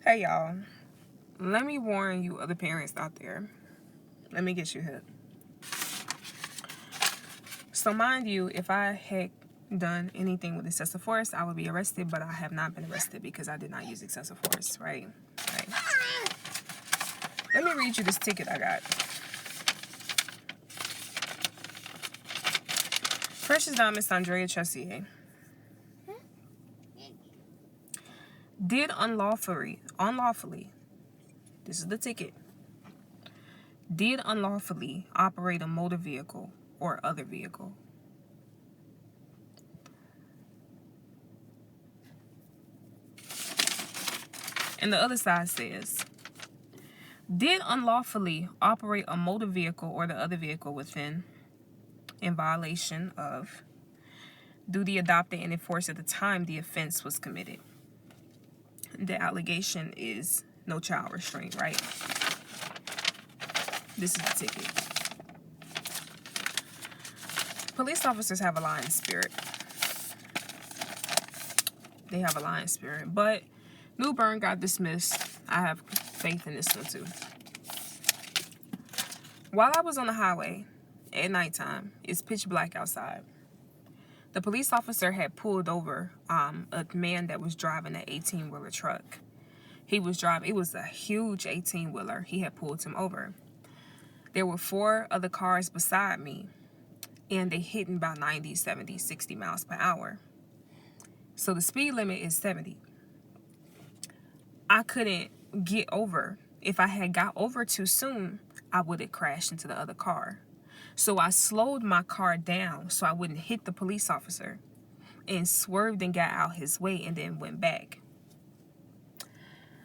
Hey y'all, let me warn you other parents out there. Let me get you hip. So mind you, if I had done anything with excessive force, I would be arrested, but I have not been arrested because I did not use excessive force, right? Let me read you this ticket I got. Precious Diamonds Andrea Chessier. Did unlawfully, this is the ticket, did unlawfully operate a motor vehicle or other vehicle. And the other side says, did unlawfully operate a motor vehicle or the other vehicle within, in violation of, duty adopted and enforced at the time the offense was committed. The allegation is no child restraint, right? This is the ticket. Police officers have a lion spirit. They have a lion spirit. But New Bern got dismissed. I have faith in this one too. While I was on the highway at nighttime, it's pitch black outside. The police officer had pulled over a man that was driving an 18-wheeler truck. He was driving, it was a huge 18-wheeler. He had pulled him over. There were 4 other cars beside me, and they hitting about 90, 70, 60 miles per hour. So the speed limit is 70. I couldn't get over. If I had got over too soon, I would have crashed into the other car. So I slowed my car down so I wouldn't hit the police officer and swerved and got out his way and then went back.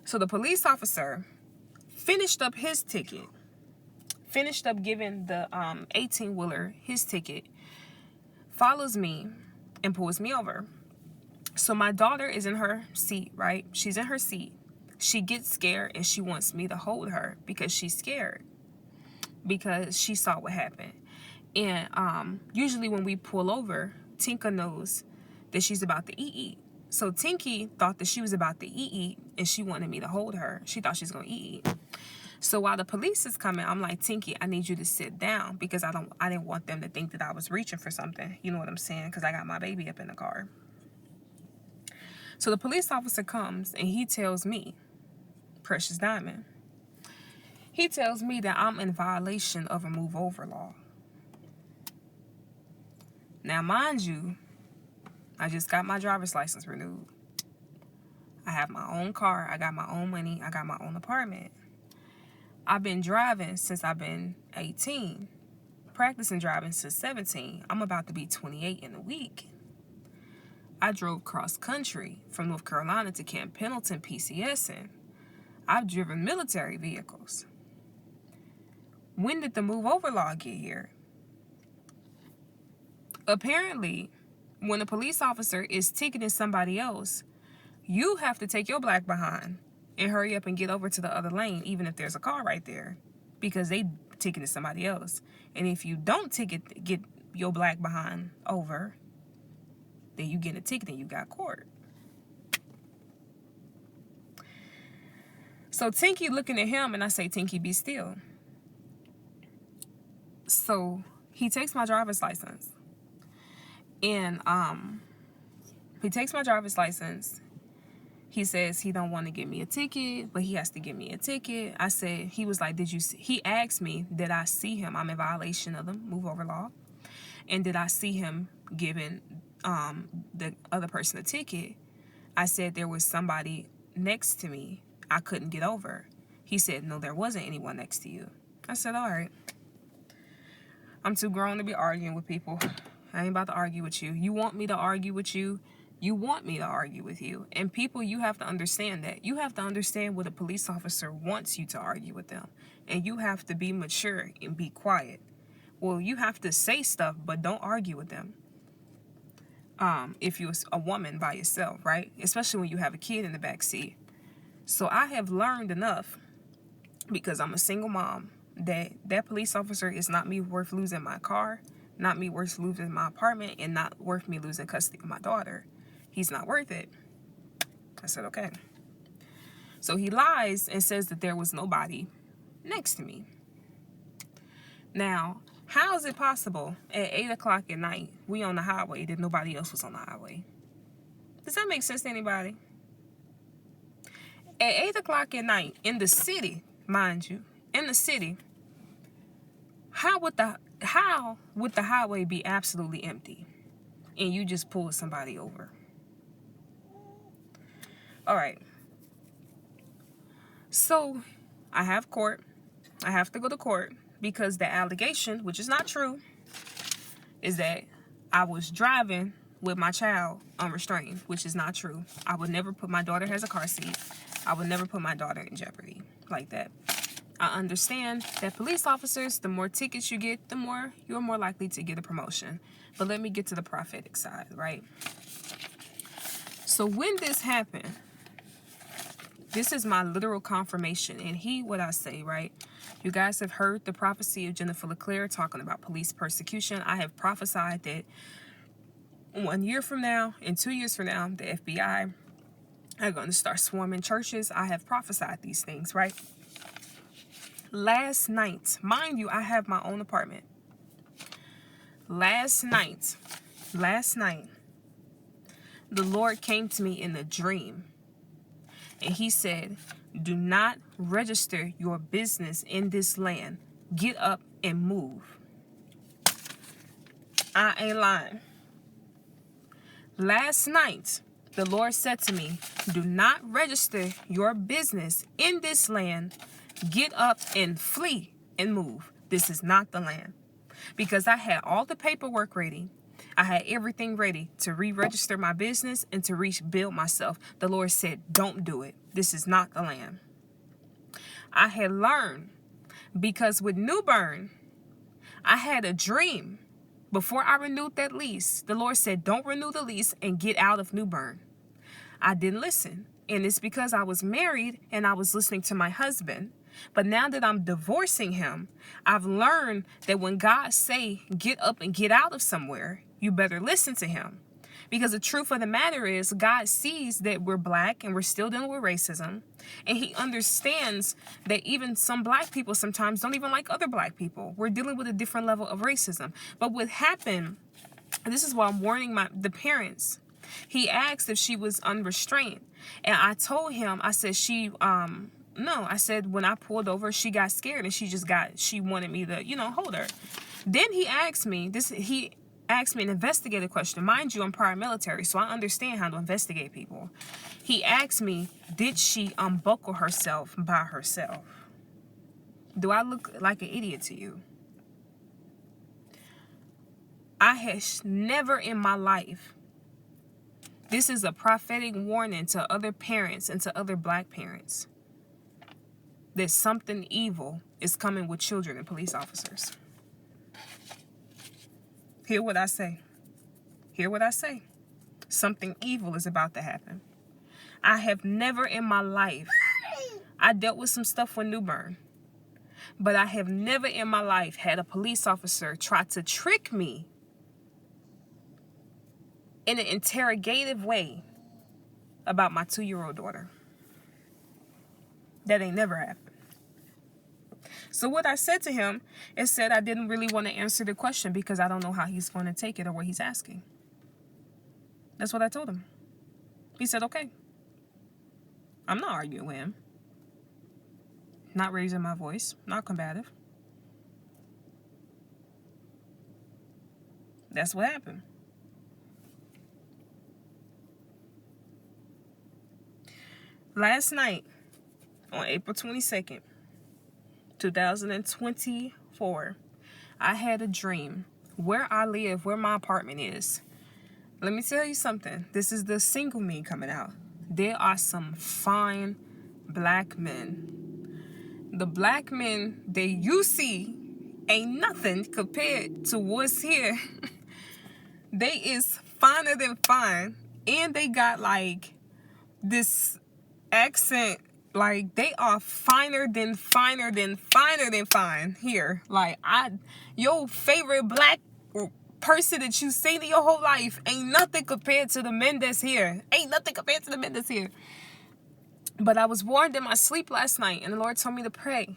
So the police officer finished up his ticket, finished up giving the 18-wheeler his ticket, follows me and pulls me over. So my daughter is in her seat, right? She's in her seat. She gets scared and she wants me to hold her because she's scared, because she saw what happened. And usually when we pull over, Tinka knows that she's about to eat. So Tinky thought that she was about to eat and she wanted me to hold her. She thought she was going to eat. So while the police is coming, I'm like, Tinky, I need you to sit down because I didn't want them to think that I was reaching for something. You know what I'm saying? Because I got my baby up in the car. So the police officer comes and he tells me, Precious Diamond, he tells me that I'm in violation of a move over law. Now, mind you, I just got my driver's license renewed. I have my own car. I got my own money. I got my own apartment. I've been driving since I've been 18. Practicing driving since 17. I'm about to be 28 in a week. I drove cross country from North Carolina to Camp Pendleton PCSing. I've driven military vehicles. When did the move over law get here? Apparently, when a police officer is ticketing somebody else, you have to take your black behind and hurry up and get over to the other lane, even if there's a car right there, because they ticketed somebody else. And if you don't get your black behind over, then you get a ticket and you got court. So Tinky looking at him, and I say, Tinky, be still. So he takes my driver's license. And he takes my driver's license. He says he don't want to give me a ticket, but he has to give me a ticket. I said, he was like, did you see? He asked me, did I see him? I'm in violation of the move over law. And did I see him giving the other person a ticket? I said there was somebody next to me. I couldn't get over. He said, no, there wasn't anyone next to you. I said, all right. I'm too grown to be arguing with people. I ain't about to argue with you. You want me to argue with you? You want me to argue with you. And people, you have to understand that. You have to understand what a police officer wants you to argue with them. And you have to be mature and be quiet. Well, you have to say stuff, but don't argue with them. If you're a woman by yourself, right? Especially when you have a kid in the back seat. So I have learned enough, because I'm a single mom, that police officer is not me worth losing my car, not me worth losing my apartment, and not worth me losing custody of my daughter. He's not worth it. I said, okay. So he lies and says that there was nobody next to me. Now, how is it possible at 8 o'clock at night, we on the highway, that nobody else was on the highway? Does that make sense to anybody? At 8 o'clock at night, in the city, mind you, in the city, how would the highway be absolutely empty and you just pulled somebody over? All right. So I have court. I have to go to court because the allegation, which is not true, is that I was driving with my child unrestrained, which is not true. I would never put my daughter as a car seat. I would never put my daughter in jeopardy like that. I understand that police officers, the more tickets you get, the more you're more likely to get a promotion. But let me get to the prophetic side, right? So when this happened, this is my literal confirmation. And heed what I say, right? You guys have heard the prophecy of Jennifer LeClaire talking about police persecution. I have prophesied that 1 year from now and 2 years from now, the FBI are going to start swarming churches. I have prophesied these things, right? Last night, mind you, I have my own apartment. Last night, the Lord came to me in a dream. And he said, do not register your business in this land. Get up and move. I ain't lying. Last night, the Lord said to me, do not register your business in this land. Get up and flee and move. This is not the land. Because I had all the paperwork ready. I had everything ready to re-register my business and to rebuild myself. The Lord said, don't do it. This is not the land. I had learned because with New Bern, I had a dream. Before I renewed that lease, the Lord said, don't renew the lease and get out of New Bern. I didn't listen. And it's because I was married and I was listening to my husband. But now that I'm divorcing him, I've learned that when God say, get up and get out of somewhere, you better listen to him. Because the truth of the matter is, God sees that we're black and we're still dealing with racism. And he understands that even some black people sometimes don't even like other black people. We're dealing with a different level of racism. But what happened, and this is why I'm warning the parents. He asked if she was unrestrained. And I told him, I said, no, I said when I pulled over, she got scared and she wanted me to, hold her. Then he asked me an investigative question. Mind you, I'm prior military, so I understand how to investigate people. He asked me, did she unbuckle herself by herself? Do I look like an idiot to you? I had never in my life. This is a prophetic warning to other parents and to other black parents. That something evil is coming with children and police officers. Hear what I say. Hear what I say. Something evil is about to happen. I have never in my life, I dealt with some stuff with New Bern, but I have never in my life had a police officer try to trick me in an interrogative way about my 2-year-old daughter. That ain't never happened. So what I said to him is said I didn't really want to answer the question because I don't know how he's going to take it or what he's asking. That's what I told him. He said, okay. I'm not arguing with him. Not raising my voice. Not combative. That's what happened. Last night, on April 22nd, 2024, I had a dream where I live, where my apartment is. Let me tell you something. This is the single me coming out. There are some fine black men. The black men that you see ain't nothing compared to what's here. They is finer than fine. And they got like this accent, like they are finer than fine here. Like your favorite black person that you seen in your whole life ain't nothing compared to the men that's here. But I was warned in my sleep last night, and the Lord told me to pray.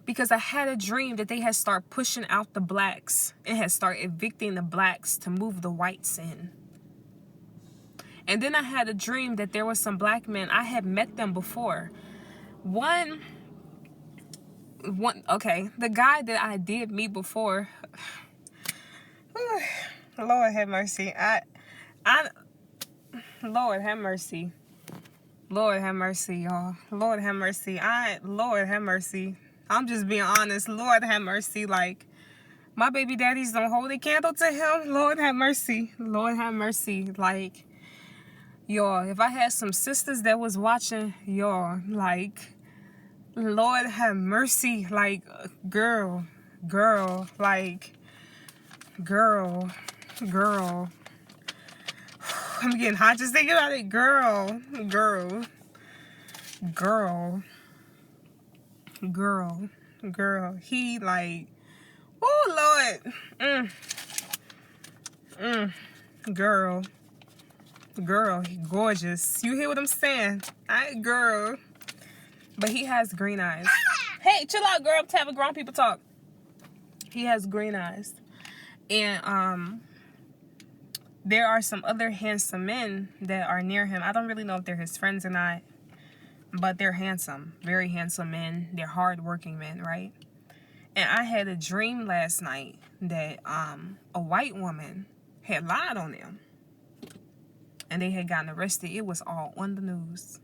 Because I had a dream that they had started pushing out the blacks and had started evicting the blacks to move the whites in. And then I had a dream that there was some black men. I had met them before. One, okay, the guy that I did meet before, Lord have mercy. Lord have mercy. Lord have mercy, y'all. Lord have mercy. Lord have mercy. I'm just being honest. Lord have mercy. Like, my baby daddies don't hold a candle to him. Lord have mercy. Lord have mercy. Like, y'all, if I had some sisters that was watching, y'all, like, Lord have mercy. Like, girl, like, girl. I'm getting hot just thinking about it. Girl. He like, oh Lord. Girl, he gorgeous. You hear what I'm saying? Girl. But he has green eyes. Hey, chill out, girl. I'm having grown people talk. He has green eyes. And there are some other handsome men that are near him. I don't really know if they're his friends or not, but they're handsome, very handsome men. They're hardworking men, right? And I had a dream last night that a white woman had lied on them, and they had gotten arrested. It was all on the news.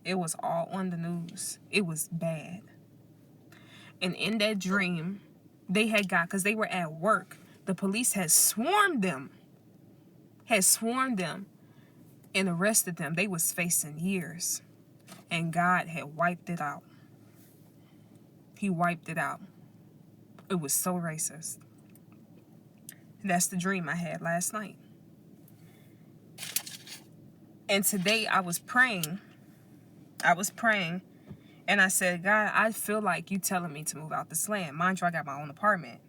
It was all on the news. It was bad. And in that dream, they had got, because they were at work, the police had swarmed them and arrested them. They was facing years, and God had wiped it out. He wiped it out. It was so racist. That's the dream I had last night. And today I was praying, and I said, God, I feel like you telling me to move out this land. Mind you, I got my own apartment.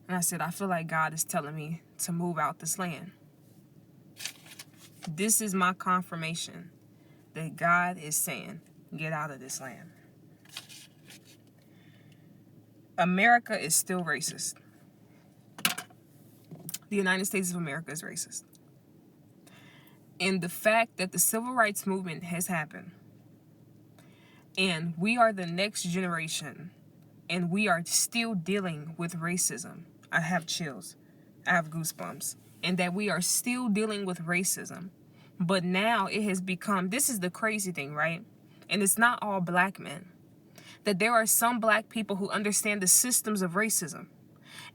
And I said, I feel like God is telling me to move out this land. This is my confirmation that God is saying, get out of this land. America is still racist. The United States of America is racist. And the fact that the civil rights movement has happened, and we are the next generation, and we are still dealing with racism. I have chills. I have goosebumps. And that we are still dealing with racism. But now it has become, this is the crazy thing, right? And it's not all black men. That there are some black people who understand the systems of racism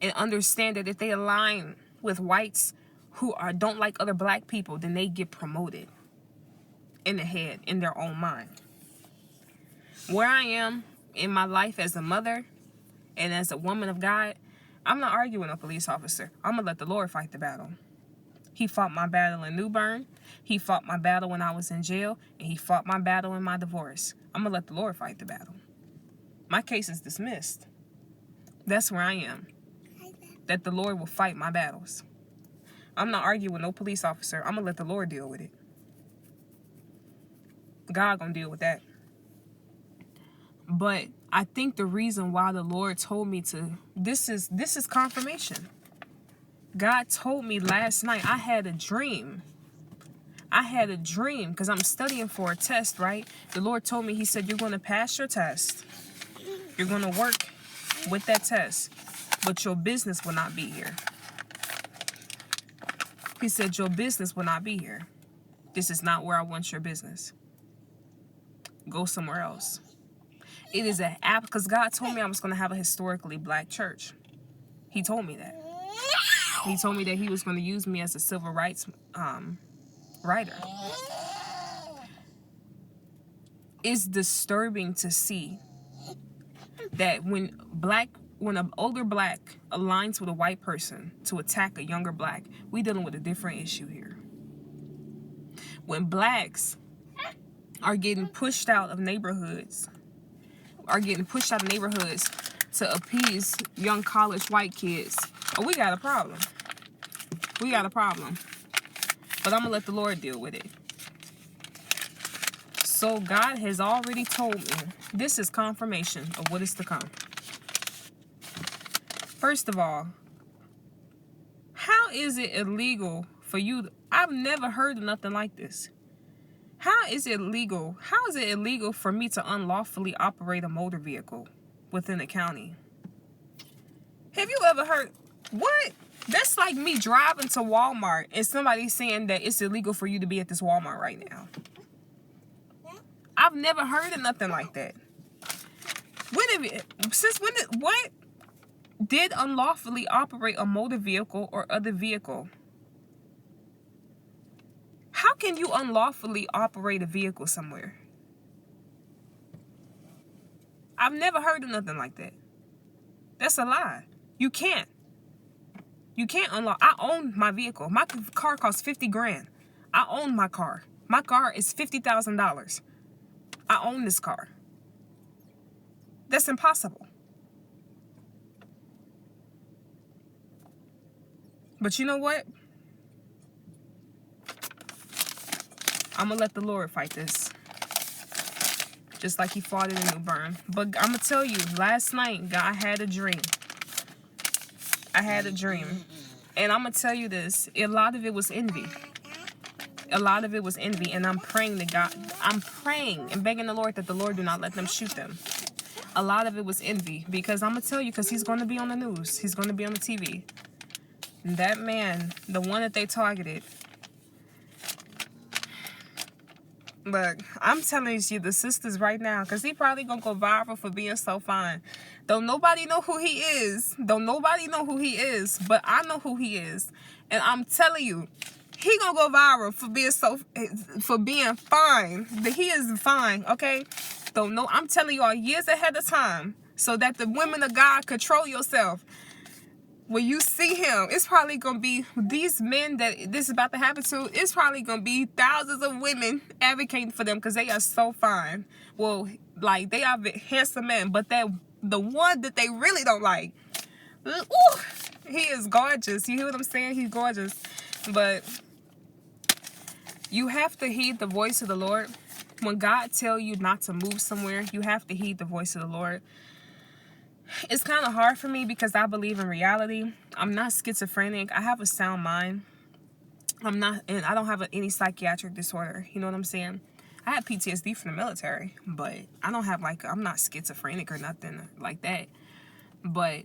and understand that if they align with whites who don't like other black people, then they get promoted in the head, in their own mind. Where I am in my life as a mother and as a woman of God, I'm not arguing with a police officer. I'm going to let the Lord fight the battle. He fought my battle in New Bern. He fought my battle when I was in jail. And he fought my battle in my divorce. I'm going to let the Lord fight the battle. My case is dismissed. That's where I am. That the Lord will fight my battles. I'm not arguing with no police officer. I'm going to let the Lord deal with it. God going to deal with that. But I think the reason why the Lord told me to, this is confirmation. God told me last night, I had a dream because I'm studying for a test, right? The Lord told me, he said, you're going to pass your test. You're going to work with that test, but your business will not be here. He said, your business will not be here. This is not where I want your business. Go somewhere else. It is an app, because God told me I was going to have a historically black church. He told me that. He told me that he was going to use me as a civil rights writer. It's disturbing to see that when an older black aligns with a white person to attack a younger black, we dealing with a different issue here. When blacks are getting pushed out of neighborhoods, to appease young college white kids, we got a problem. But I'm going to let the Lord deal with it. So God has already told me. This is confirmation of what is to come. First of all, how is it illegal for you? I've never heard of nothing like this. How is it legal? How is it illegal for me to unlawfully operate a motor vehicle within the county? Have you ever heard? What? That's like me driving to Walmart and somebody saying that it's illegal for you to be at this Walmart right now. I've never heard of nothing like that. What did unlawfully operate a motor vehicle or other vehicle? How can you unlawfully operate a vehicle somewhere? I've never heard of nothing like that. That's a lie. You can't. You can't unlock. I own my vehicle. My car costs $50,000. I own my car. My car is $50,000. I own this car. That's impossible. But you know what? I'm going to let the Lord fight this. Just like he fought it in New Bern. But I'm going to tell you, last night, God had a dream. I had a dream. And I'm going to tell you this. A lot of it was envy. A lot of it was envy. And I'm praying to God. I'm praying and begging the Lord that the Lord do not let them shoot them. A lot of it was envy. Because I'm going to tell you, because he's going to be on the news. He's going to be on the TV. That man, the one that they targeted. Look, I'm telling you, the sisters right now, because he probably going to go viral for being so fine. Don't nobody know who he is. Don't nobody know who he is. But I know who he is. And I'm telling you, he going to go viral for being fine. He is fine, okay? Don't know. I'm telling you all years ahead of time so that the women of God control yourself. When you see him, it's probably going to be these men that this is about to happen to. It's probably going to be thousands of women advocating for them because they are so fine. Well, like, they are handsome men, but the one that they really don't like, ooh, he is gorgeous. You hear what I'm saying? He's gorgeous. But you have to heed the voice of the Lord. When God tells you not to move somewhere, you have to heed the voice of the Lord. It's kind of hard for me because I believe in reality. I'm not schizophrenic. I have a sound mind. And I don't have any psychiatric disorder. You know what I'm saying? I had PTSD from the military, but I don't have I'm not schizophrenic or nothing like that. But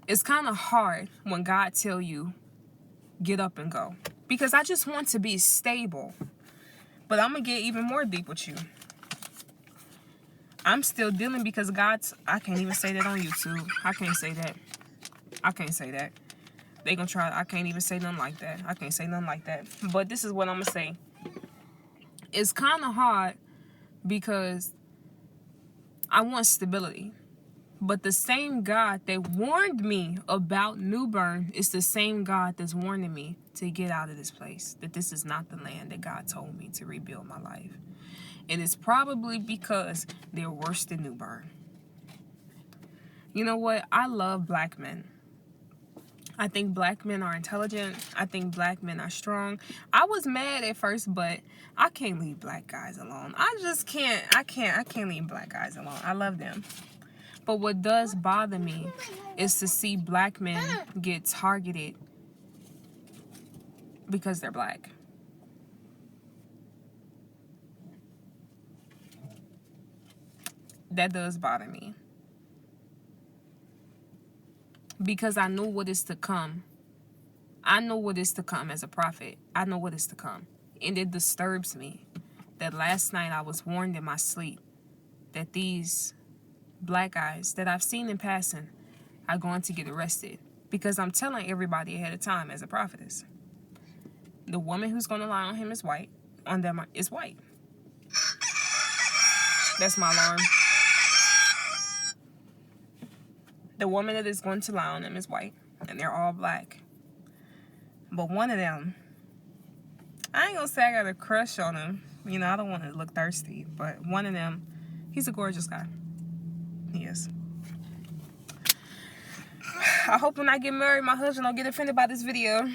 it's kind of hard when God tell you, get up and go. Because I just want to be stable. But I'm going to get even more deep with you. I'm still dealing because I can't even say that on YouTube. I can't say that. I can't say that. They gonna try. I can't even say nothing like that. I can't say nothing like that. But this is what I'm gonna say. It's kind of hard because I want stability. But the same God that warned me about New Bern is the same God that's warning me to get out of this place. That this is not the land that God told me to rebuild my life. And it's probably because they're worse than New Bern. You know what? I love black men. I think black men are intelligent. I think black men are strong. I was mad at first, but I can't leave black guys alone. I just can't. I can't leave black guys alone. I love them. But what does bother me is to see black men get targeted because they're black. That does bother me. Because I know what is to come. I know what is to come as a prophet. I know what is to come. And it disturbs me that last night I was warned in my sleep that these black guys that I've seen in passing are going to get arrested. Because I'm telling everybody ahead of time as a prophetess. The woman who's going to lie on him is white. On them is white. That's my alarm. The woman that is going to lie on them is white. And they're all black. But one of them, I ain't going to say I got a crush on him. You know, I don't want to look thirsty. But one of them, he's a gorgeous guy. He is. I hope when I get married, my husband don't get offended by this video.